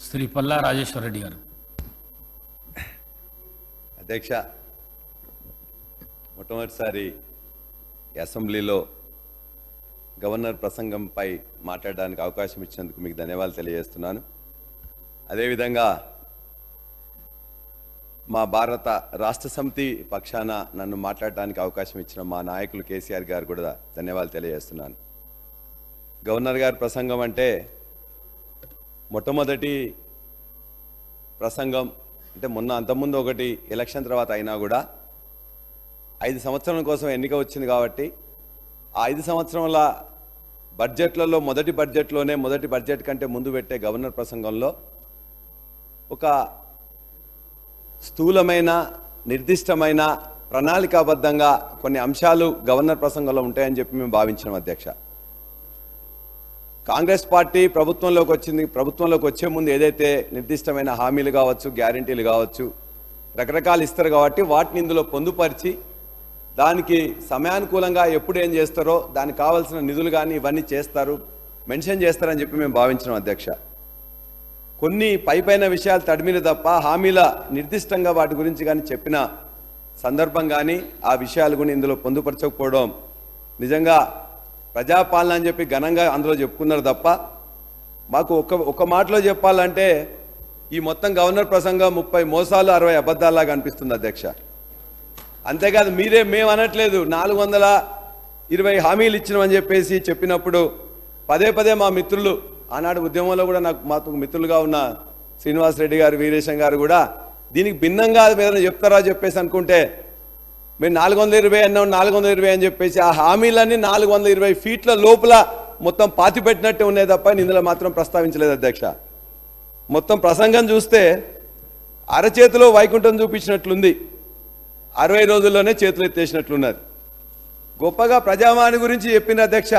శ్రీ పల్లా రాజేశ్వర రెడ్డి గారు. అధ్యక్ష, మొట్టమొదటిసారి అసెంబ్లీలో గవర్నర్ ప్రసంగంపై మాట్లాడడానికి అవకాశం ఇచ్చినందుకు మీకు ధన్యవాదాలు తెలియజేస్తున్నాను. అదేవిధంగా మా భారత రాష్ట్ర సమితి పక్షాన నన్ను మాట్లాడడానికి అవకాశం ఇచ్చిన మా నాయకులు కేసీఆర్ గారు కూడా ధన్యవాదాలు తెలియజేస్తున్నాను. గవర్నర్ గారి ప్రసంగం అంటే మొట్టమొదటి ప్రసంగం అంటే అంతకుముందు ఒకటి ఎలక్షన్ తర్వాత అయినా కూడా 5 సంవత్సరాల కోసం ఎన్నిక వచ్చింది కాబట్టి ఆ 5 సంవత్సరాల బడ్జెట్లలో మొదటి బడ్జెట్ కంటే ముందు పెట్టే గవర్నర్ ప్రసంగంలో ఒక స్థూలమైన నిర్దిష్టమైన ప్రణాళికాబద్ధంగా కొన్ని అంశాలు గవర్నర్ ప్రసంగంలో ఉంటాయని చెప్పి మేము భావించినాం. అధ్యక్ష, కాంగ్రెస్ పార్టీ ప్రభుత్వంలోకి వచ్చే ముందు ఏదైతే నిర్దిష్టమైన హామీలు కావచ్చు, గ్యారెంటీలు కావచ్చు, రకరకాలు ఇస్తారు కాబట్టి వాటిని ఇందులో పొందుపరిచి దానికి సమయానుకూలంగా ఎప్పుడు ఏం చేస్తారో దానికి కావాల్సిన నిధులు కానీ ఇవన్నీ మెన్షన్ చేస్తారని చెప్పి మేము భావించినాం. అధ్యక్ష, కొన్ని పైపైన విషయాలు తడిమిన తప్ప హామీల నిర్దిష్టంగా వాటి గురించి కానీ చెప్పిన సందర్భం కానీ ఆ విషయాలు కూడా ఇందులో పొందుపరచకపోవడం నిజంగా ప్రజాపాలన అని చెప్పి ఘనంగా అందులో చెప్పుకున్నారు తప్ప మాకు ఒక మాటలో చెప్పాలంటే ఈ మొత్తం గవర్నర్ ప్రసంగం 30 మోసాలు 60 అబద్ధాల్లాగా అనిపిస్తుంది. అధ్యక్ష, అంతేకాదు మేము అనట్లేదు 420 హామీలు ఇచ్చినామని చెప్పేసి చెప్పినప్పుడు పదే మా మిత్రులు ఆనాడు ఉద్యమంలో కూడా మాకు మిత్రులుగా ఉన్న శ్రీనివాసరెడ్డి గారు, వీరేశం గారు కూడా దీనికి భిన్నంగా ఏదైనా చెప్తారా చెప్పేసి అనుకుంటే మేము 420 అన్నాం, 420 అని చెప్పేసి ఆ హామీలన్నీ 420 ఫీట్ల లోపల మొత్తం పాతిపెట్టినట్టే ఉన్నాయి తప్ప ఇందులో మాత్రం ప్రస్తావించలేదు. అధ్యక్ష, మొత్తం ప్రసంగం చూస్తే అరచేతిలో వైకుంఠం చూపించినట్లుంది, 60 రోజుల్లోనే చేతులు ఎత్తేసినట్లున్నది. గొప్పగా ప్రజావాణి గురించి చెప్పిన అధ్యక్ష,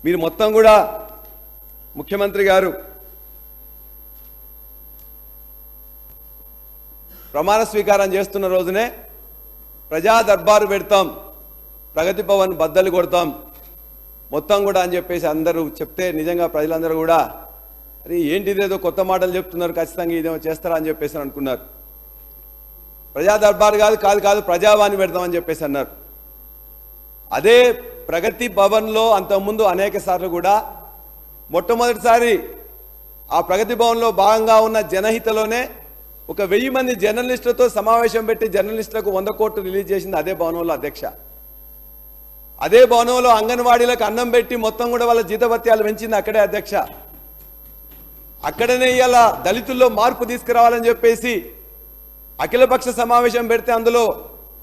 మీరు మొత్తం కూడా ముఖ్యమంత్రి గారు ప్రమాణ స్వీకారం చేస్తున్న రోజునే ప్రజా దర్బారు పెడతాం, ప్రగతి భవన్ బద్దలు కొడతాం మొత్తం కూడా అని చెప్పేసి అందరూ చెప్తే నిజంగా ప్రజలందరూ కూడా అరే ఏంటిదేదో కొత్త మాటలు చెప్తున్నారు, ఖచ్చితంగా ఇదేమో చేస్తారా అని చెప్పేసి అనుకున్నారు. ప్రజా దర్బారు కాదు ప్రజావాణి పెడతామని చెప్పేసి అన్నారు. అదే ప్రగతి భవన్లో అంతకుముందు అనేక సార్లు కూడా మొట్టమొదటిసారి ఆ ప్రగతి భవన్లో భాగంగా ఉన్న జనహితలోనే ఒక 1000 మంది జర్నలిస్టులతో సమావేశం పెట్టి జర్నలిస్టులకు 100 కోట్లు రిలీజ్ చేసింది అదే భవనంలో. అధ్యక్ష, అదే భవనంలో అంగన్వాడీలకు అన్నం పెట్టి మొత్తం కూడా వాళ్ళ జీతభత్యాలు పెంచింది అక్కడే. అధ్యక్ష, అక్కడనే ఇలా దళితుల్లో మార్పు తీసుకురావాలని చెప్పేసి అఖిలపక్ష సమావేశం పెడితే అందులో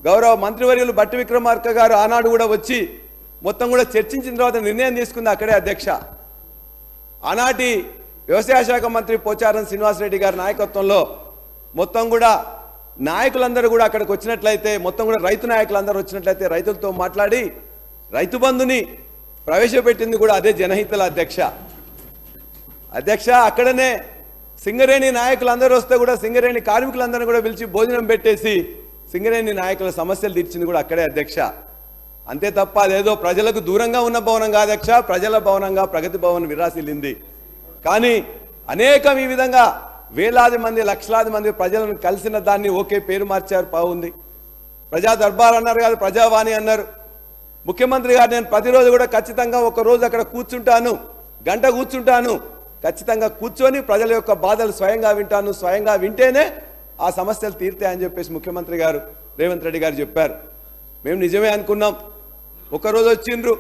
గౌరవ మంత్రివర్యులు బట్టి విక్రమార్క గారు ఆనాడు కూడా వచ్చి మొత్తం కూడా చర్చించిన తర్వాత నిర్ణయం తీసుకుంది అక్కడే. అధ్యక్ష, ఆనాటి వ్యవసాయ శాఖ మంత్రి పోచారం శ్రీనివాసరెడ్డి గారి నాయకత్వంలో మొత్తం కూడా నాయకులందరూ కూడా అక్కడికి వచ్చినట్లయితే మొత్తం కూడా రైతు నాయకులందరూ వచ్చినట్లయితే రైతులతో మాట్లాడి రైతు బంధుని ప్రవేశపెట్టింది కూడా అదే జనహితల. అధ్యక్ష, అక్కడనే సింగరేణి నాయకులందరూ వస్తే కూడా సింగరేణి కార్మికులందరూ కూడా పిలిచి భోజనం పెట్టేసి సింగరేణి నాయకుల సమస్యలు తీర్చింది కూడా అక్కడే. అధ్యక్ష, అంతే తప్ప అదేదో ప్రజలకు దూరంగా ఉన్న భవనం కాదు అధ్యక్ష, ప్రజల భవనంగా ప్రగతి భవన్ విరాసిల్లింది. కానీ అనేకం ఈ విధంగా వేలాది మంది లక్షలాది మంది ప్రజలను కలిసిన దాన్ని ఓకే పేరు మార్చారు, బాగుంది. ప్రజా దర్బార్ అన్నారు కాదు, ప్రజావాణి అన్నారు. ముఖ్యమంత్రి గారు నేను ప్రతిరోజు కూడా ఖచ్చితంగా ఒక రోజు అక్కడ కూర్చుంటాను, గంట కూర్చుంటాను, ఖచ్చితంగా కూర్చొని ప్రజల యొక్క బాధలు స్వయంగా వింటాను, స్వయంగా వింటేనే ఆ సమస్యలు తీరుతాయని చెప్పేసి ముఖ్యమంత్రి గారు రేవంత్ రెడ్డి గారు చెప్పారు. మేము నిజమే అనుకున్నాం. ఒకరోజు వచ్చిండ్రు,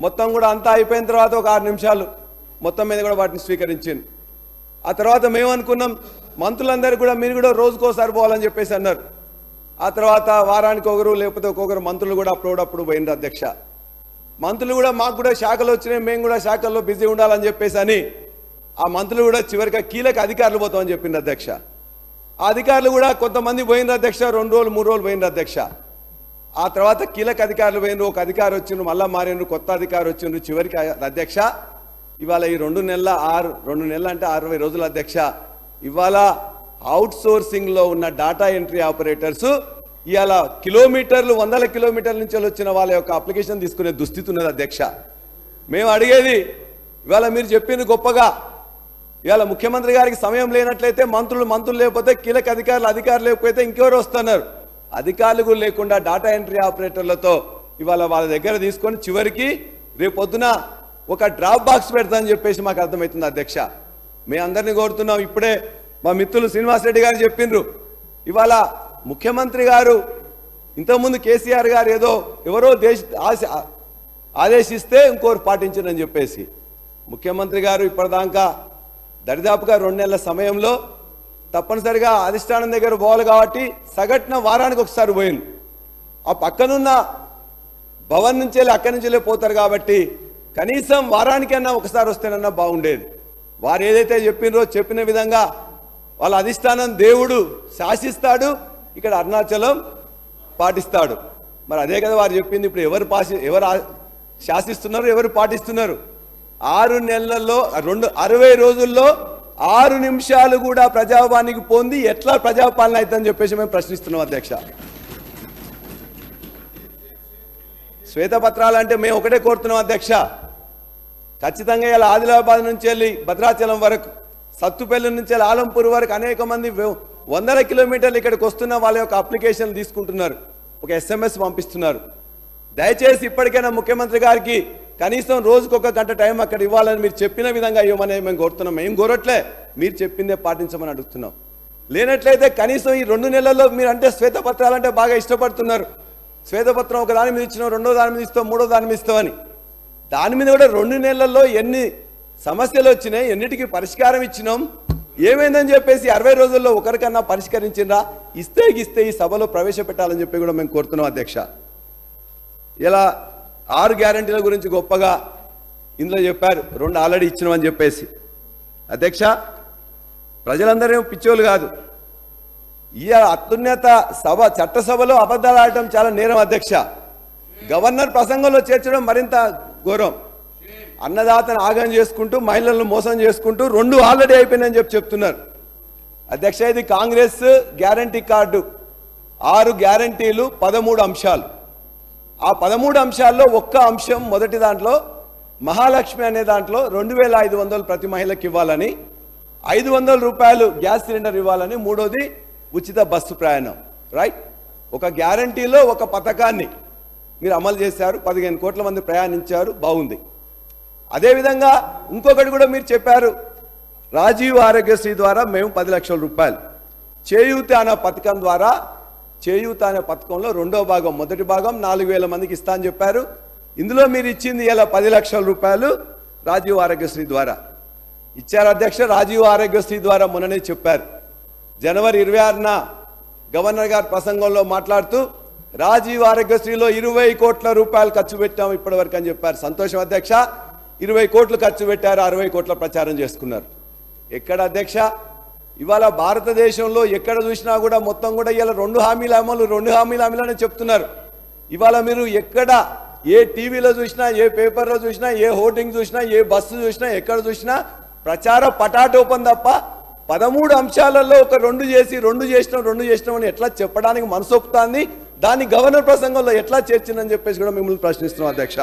మొత్తం కూడా అంతా అయిపోయిన తర్వాత ఒక 6 నిమిషాలు మొత్తం మీద కూడా వాటిని స్వీకరించింది. ఆ తర్వాత మేము అనుకున్నాం మంత్రులందరూ కూడా మీరు కూడా రోజుకోసారి పోవాలని చెప్పేసి అన్నారు. ఆ తర్వాత వారానికి ఒకరు లేకపోతే ఒక్కొక్కరు మంత్రులు కూడా అప్పుడప్పుడు పోయినారు. అధ్యక్ష, మంత్రులు కూడా మాకు కూడా శాఖలు వచ్చినాయి, మేము కూడా శాఖల్లో బిజీ ఉండాలని చెప్పేసి అని ఆ మంత్రులు కూడా చివరిగా కీలక అధికారులు పోతామని చెప్పింది. అధ్యక్ష, ఆ అధికారులు కూడా కొంతమంది పోయినారు. అధ్యక్ష, 2 రోజులు 3 రోజులు పోయినారు. అధ్యక్ష, ఆ తర్వాత కీలక అధికారులు పోయినారు, ఒక అధికారి వచ్చిండ్రు, మళ్ళా మారినరు, కొత్త అధికారి వచ్చిండ్రు. చివరికి అధ్యక్ష ఇవాళ ఈ 2 నెలల 2 నెలలు అంటే 60 రోజులు. అధ్యక్ష, ఇవాళ అవుట్ సోర్సింగ్లో ఉన్న డాటా ఎంట్రీ ఆపరేటర్స్ ఇవాళ కిలోమీటర్లు 100 కిలోమీటర్ల నుంచి వచ్చిన వాళ్ళ యొక్క అప్లికేషన్ తీసుకునే దుస్థితి ఉన్నది. అధ్యక్ష, మేము అడిగేది ఇవాళ మీరు చెప్పింది గొప్పగా ఇవాళ ముఖ్యమంత్రి గారికి సమయం లేనట్లయితే మంత్రులు లేకపోతే కీలక అధికారులు లేకపోతే ఇంకెవరు వస్తున్నారు? అధికారులు కూడా లేకుండా డాటా ఎంట్రీ ఆపరేటర్లతో ఇవాళ వాళ్ళ దగ్గర తీసుకొని చివరికి రేపు పొద్దున ఒక డ్రాప్ బాక్స్ పెడతామని చెప్పేసి మాకు అర్థమవుతుంది అధ్యక్ష. మేము అందరినీ కోరుతున్నాం. ఇప్పుడే మా మిత్రులు శ్రీనివాసరెడ్డి గారు చెప్పిండ్రు, ఇవాళ ముఖ్యమంత్రి గారు ఇంతకుముందు కేసీఆర్ గారు ఎవరో ఆదేశిస్తే ఇంకోరు పాటించారని చెప్పేసి ముఖ్యమంత్రి గారు ఇప్పటిదాకా దరిదాపుగా 2 నెలల సమయంలో తప్పనిసరిగా అధిష్టానం దగ్గర పోవాలి కాబట్టి సగటున వారానికి ఒకసారి పోయింది. ఆ పక్కనున్న భవన్ నుంచి అక్కడి నుంచి పోతారు కాబట్టి కనీసం వారానికన్నా ఒకసారి వస్తేనన్నా బాగుండేది. వారు ఏదైతే చెప్పిన విధంగా వాళ్ళ అధిష్టానం దేవుడు శాసిస్తాడు, ఇక్కడ అరుణాచలం పాటిస్తాడు. మరి అదే కదా వారు చెప్పింది. ఇప్పుడు ఎవరు శాసిస్తున్నారు, ఎవరు పాటిస్తున్నారు? 6 నెలల్లో 60 రోజుల్లో 6 నిమిషాలు కూడా ప్రజాభవనానికి పోంది ఎట్లా ప్రజాపాలన అవుతుందని చెప్పేసి మేము ప్రశ్నిస్తున్నాం అధ్యక్ష. శ్వేతపత్రాలు అంటే మేము ఒకటే కోరుతున్నాం అధ్యక్ష, ఖచ్చితంగా ఇలా ఆదిలాబాద్ నుంచి వెళ్ళి భద్రాచలం వరకు, సత్తుపల్లి నుంచి వెళ్ళి ఆలంపూర్ వరకు అనేక మంది 100 కిలోమీటర్లు ఇక్కడికి వస్తున్న వాళ్ళ యొక్క అప్లికేషన్ తీసుకుంటున్నారు, ఒక SMS పంపిస్తున్నారు. దయచేసి ఇప్పటికైనా ముఖ్యమంత్రి గారికి కనీసం రోజుకు 1 గంట టైం అక్కడ ఇవ్వాలని మీరు చెప్పిన విధంగా ఇవ్వమని మేము కోరుతున్నాం. మేము కోరట్లే, మీరు చెప్పిందే పాటించమని అడుగుతున్నాం. లేనట్లయితే కనీసం ఈ 2 నెలల్లో మీరు అంటే శ్వేతపత్రాలంటే బాగా ఇష్టపడుతున్నారు. శ్వేతపత్రం ఒక దాని మీద ఇచ్చినాం, 2వ దాని మీద ఇస్తాం, 3వ దాని మీద ఇస్తామని. దాని మీద కూడా 2 నెలల్లో ఎన్ని సమస్యలు వచ్చినాయి, ఎన్నిటికీ పరిష్కారం ఇచ్చినాం, ఏమైందని చెప్పేసి 60 రోజుల్లో ఒకరికన్నా పరిష్కరించిందా? ఇస్తే ఈ సభలో ప్రవేశపెట్టాలని చెప్పి కూడా మేము కోరుతున్నాం అధ్యక్ష. ఇలా 6 గ్యారంటీల గురించి గొప్పగా ఇందులో చెప్పారు, 2 ఆల్రెడీ ఇచ్చినామని చెప్పేసి. అధ్యక్ష, ప్రజలందరూ పిచ్చోళ్ళు కాదు. ఈ అత్యున్నత సభ చట్టసభలో అబద్ధాలు ఆడటం చాలా నేరం అధ్యక్ష. గవర్నర్ ప్రసంగంలో చేర్చడం మరింత ఘోరం. అన్నదాతను ఆగం చేసుకుంటూ, మహిళలను మోసం చేసుకుంటూ 2 ఆల్రెడీ అయిపోయినాయని చెప్తున్నారు అధ్యక్ష. ఇది కాంగ్రెస్ గ్యారంటీ కార్డు, 6 గ్యారంటీలు, 13 అంశాలు. ఆ 13 అంశాల్లో ఒక్క అంశం, మొదటి దాంట్లో మహాలక్ష్మి అనే దాంట్లో 2500 ప్రతి మహిళకి ఇవ్వాలని, 500 రూపాయలు గ్యాస్ సిలిండర్ ఇవ్వాలని, 3వది ఉచిత బస్సు ప్రయాణం. రైట్, ఒక గ్యారంటీలో ఒక పథకాన్ని మీరు అమలు చేశారు, 15 కోట్ల మంది ప్రయాణించారు, బాగుంది. అదేవిధంగా ఇంకొకటి కూడా మీరు చెప్పారు, రాజీవ్ ఆరోగ్యశ్రీ ద్వారా మేము 10 లక్షల రూపాయలు, చేయూత అనే పథకం ద్వారా, చేయూత అనే పథకంలో 2వ భాగం, మొదటి భాగం 4000 మందికి ఇస్తా అని చెప్పారు. ఇందులో మీరు ఇచ్చింది ఇలా 10 లక్షల రూపాయలు రాజీవ్ ఆరోగ్యశ్రీ ద్వారా ఇచ్చారు అధ్యక్ష. రాజీవ్ ఆరోగ్యశ్రీ ద్వారా మొన్ననే చెప్పారు, జనవరి 26న గవర్నర్ గారు ప్రసంగంలో మాట్లాడుతూ రాజీవ్ ఆరోగ్యశ్రీలో 20 కోట్ల రూపాయలు ఖర్చు పెట్టాము ఇప్పటివరకు అని చెప్పారు. సంతోషం అధ్యక్ష, 20 కోట్లు ఖర్చు పెట్టారు, 60 కోట్ల ప్రచారం చేసుకున్నారు. ఎక్కడ అధ్యక్ష? ఇవాళ భారతదేశంలో ఎక్కడ చూసినా కూడా మొత్తం కూడా ఇలా 2 హామీల అమలు, 2 హామీల అమలు అని చెప్తున్నారు. ఇవాళ మీరు ఎక్కడ ఏ టీవీలో చూసినా, ఏ పేపర్లో చూసినా, ఏ హోర్డింగ్ చూసినా, ఏ బస్సు చూసినా, ఎక్కడ చూసినా ప్రచార పటాటోపం తప్ప 13 అంశాలలో ఒక 2 చేసినాం అని ఎట్లా చెప్పడానికి మనసొప్పుతాంది? దాన్ని గవర్నర్ ప్రసంగంలో ఎట్లా చేర్చిందని చెప్పేసి కూడా మిమ్మల్ని ప్రశ్నిస్తున్నాం అధ్యక్ష.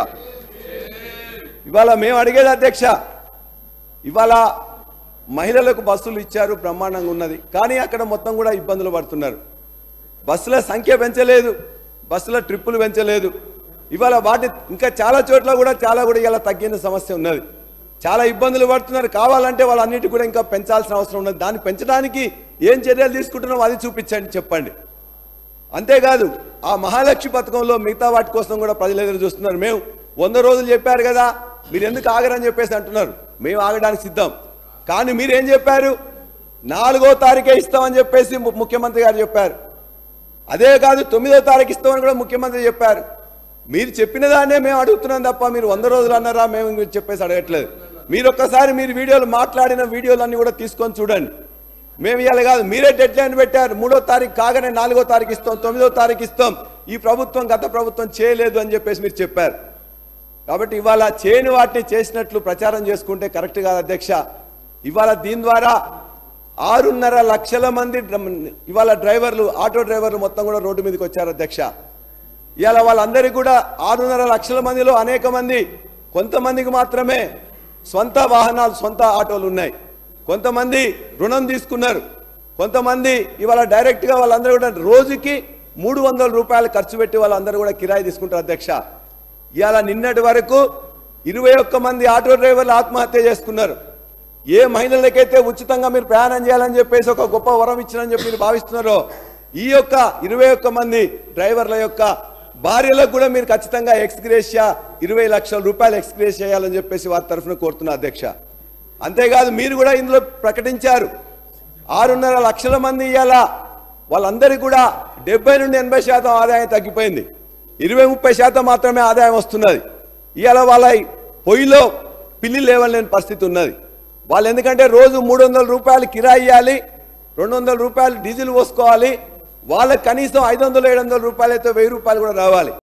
ఇవాళ మేము అడిగేది అధ్యక్ష, ఇవాళ మహిళలకు బస్సులు ఇచ్చారు, బ్రహ్మాండంగా ఉన్నది, కానీ అక్కడ మొత్తం కూడా ఇబ్బందులు పడుతున్నారు. బస్సుల సంఖ్య పెంచలేదు, బస్సుల ట్రిప్పులు పెంచలేదు. ఇవాళ వాటి ఇంకా చాలా చోట్ల కూడా ఇలా తగ్గిన సమస్య ఉన్నది, చాలా ఇబ్బందులు పడుతున్నారు. కావాలంటే వాళ్ళన్నిటి కూడా ఇంకా పెంచాల్సిన అవసరం ఉన్నది. దాన్ని పెంచడానికి ఏం చర్యలు తీసుకుంటున్నామో అది చూపించండి, చెప్పండి. అంతేకాదు ఆ మహాలక్ష్మి పథకంలో మిగతా వాటి కోసం కూడా ప్రజలు ఎదురు చూస్తున్నారు. మేము 100 రోజులు చెప్పారు కదా, మీరు ఎందుకు ఆగరని చెప్పేసి అంటున్నారు. మేము ఆగడానికి సిద్ధం, కానీ మీరేం చెప్పారు? 4వ తారీఖే ఇస్తామని చెప్పేసి ముఖ్యమంత్రి గారు చెప్పారు. అదే కాదు 9వ తారీఖు ఇస్తామని కూడా ముఖ్యమంత్రి చెప్పారు. మీరు చెప్పిన దాన్నే మేము అడుగుతున్నాం తప్ప మీరు 100 రోజులు అన్నారా మేము చెప్పేసి అడగట్లేదు. మీరు ఒక్కసారి వీడియోలు మాట్లాడిన వీడియోలన్నీ కూడా తీసుకొని చూడండి. మేము ఇవాళ కాదు, మీరే డెడ్ లైన్ పెట్టారు. 3వ తారీఖు కాగానే 4వ తారీఖు ఇస్తాం, 9వ తారీఖు ఇస్తాం. ఈ ప్రభుత్వం గత ప్రభుత్వం చేయలేదు అని చెప్పేసి మీరు చెప్పారు. కాబట్టి ఇవాళ చేయని వాటిని చేసినట్లు ప్రచారం చేసుకుంటే కరెక్ట్ కాదు అధ్యక్ష. ఇవాళ దీని ద్వారా 6.5 లక్షల మంది ఇవాళ డ్రైవర్లు, ఆటో డ్రైవర్లు మొత్తం కూడా రోడ్డు మీదకి వచ్చారు అధ్యక్ష. ఇవాళ వాళ్ళందరికీ కూడా 6.5 లక్షల మందిలో అనేక మంది, కొంతమందికి మాత్రమే సొంత వాహనాలు, సొంత ఆటోలు ఉన్నాయి. కొంతమంది రుణం తీసుకున్నారు, కొంతమంది ఇవాళ డైరెక్ట్గా వాళ్ళందరూ కూడా రోజుకి 300 రూపాయలు ఖర్చు పెట్టి వాళ్ళందరూ కూడా కిరాయి తీసుకుంటారు అధ్యక్ష. ఇవాళ నిన్నటి వరకు 21 మంది ఆటో డ్రైవర్లు ఆత్మహత్య చేసుకున్నారు. ఏ మహిళలకైతే ఉచితంగా మీరు ప్రయాణం చేయాలని చెప్పేసి ఒక గొప్ప వరం ఇచ్చారని చెప్పి మీరు భావిస్తున్నారో, ఈ యొక్క 21 మంది డ్రైవర్ల యొక్క భార్యలకు కూడా మీరు ఖచ్చితంగా ఎక్స్గ్రేషియా 20 లక్షల రూపాయలు ఎక్స్గ్రేషియా చేయాలని చెప్పేసి వారి తరఫున కోరుతున్నా అధ్యక్ష. అంతేకాదు మీరు కూడా ఇందులో ప్రకటించారు 6.5 లక్షల మంది ఇవాళ వాళ్ళందరికీ కూడా 70 నుండి 80% ఆదాయం తగ్గిపోయింది. 20-30% మాత్రమే ఆదాయం వస్తున్నది. ఇవాళ వాళ్ళ పొయ్యిలో పిల్లి లేవలేని పరిస్థితి ఉన్నది. వాళ్ళు ఎందుకంటే రోజు 300 రూపాయలు కిరాయి ఇవ్వాలి, 200 రూపాయలు డీజిల్ పోసుకోవాలి, వాళ్ళకి కనీసం 500-700 రూపాయలు అయితే 1000 రూపాయలు కూడా రావాలి.